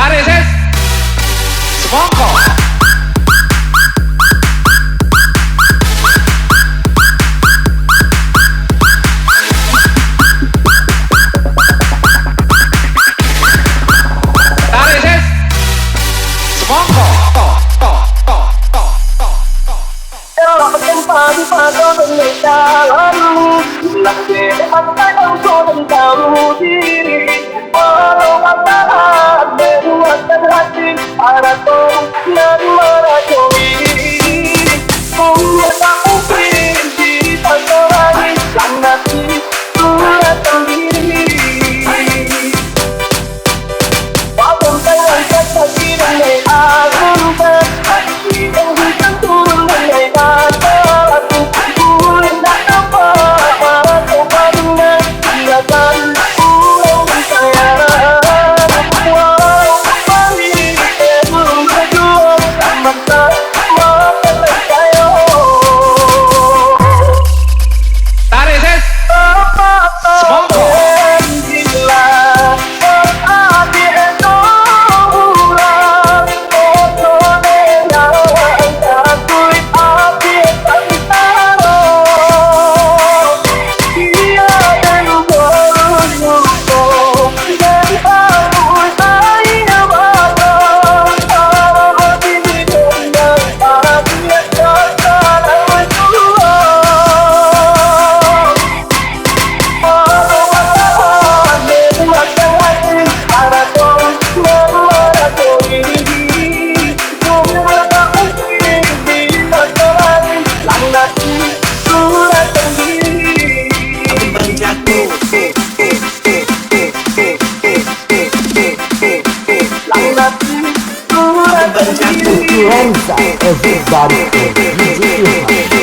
Tarik sis. Semongko. Tarik sis. Semongko. Pagi-pagi dengan jalanmu, bilang apa yang kau dan tahu diri. Walau katakan memuaskan hati, para kau dan meracuni. Punya tak mungkin kita selain langgapi surat sendiri. Walaupun tangan kata tidak diagungkan, hati yang hujan turun dengan kata laku. Boleh tak nampak para kepadamu, silakan pulang sayang. Walau kembali belum berjuang, tak makan percaya. Tarik sis. Semongko. Influenza, everybody, DJ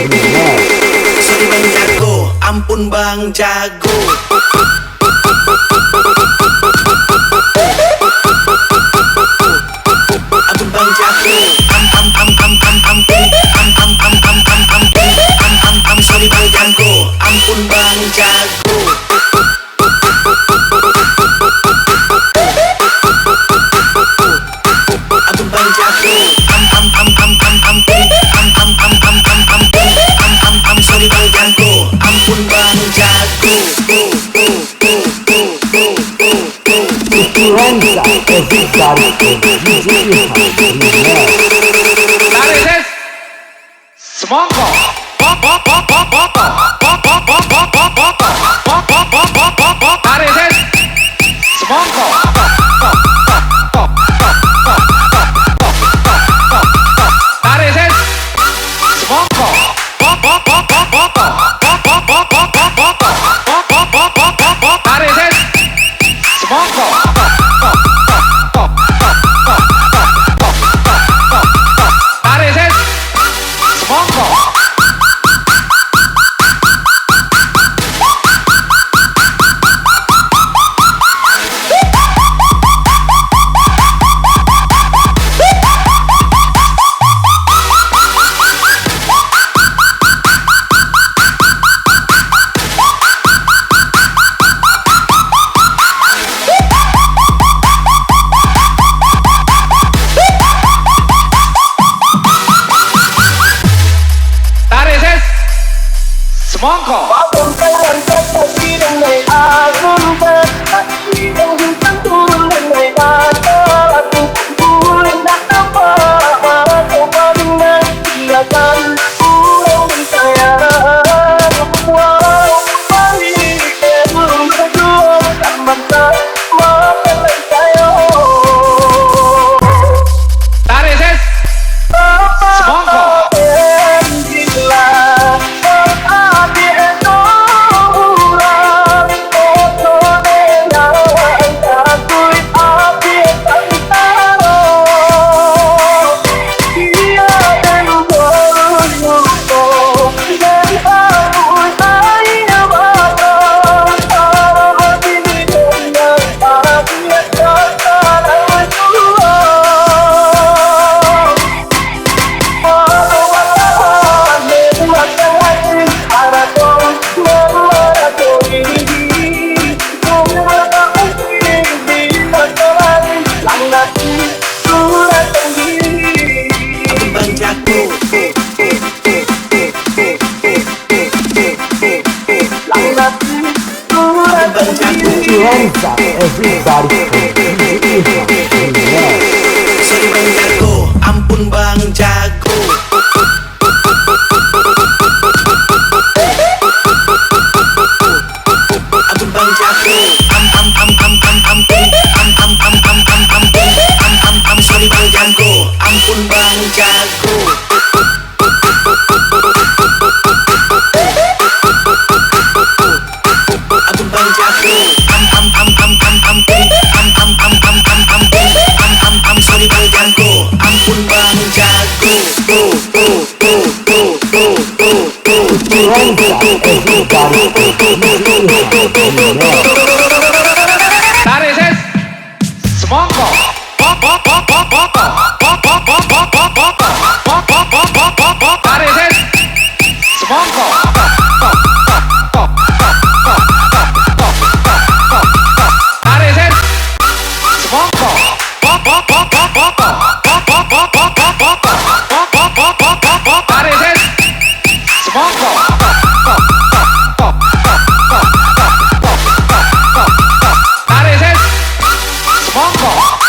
Ilham. Sorry Bang Jago, ampun Bang Jago. Ampun Bang Jago, sorry Bang Jago, ampun Bang Jago. Ampun Bang Jago, sorry Bang Jago, ampun Bang Jago. Influenza, everybody, DJ Ilham. Tarik sis. Semongko. Tarik sis. Semongko. Tarik sis. Semongko. Tarik sis. Semongko. everybody for DJ Ilham Remix. Sorry Bang Jago, ampun Bang Jago. Ampun Bang Jago, sorry Bang Jago, ampun Bang Jago. Ampun Bang Jago, sorry Bang Jago, ampun Bang Jago. Tarik ses. Semongko. Tarik ses. Semongko. Tarik ses. Semongko. Tarik ses. Semongko. Tarik ses. Semongko.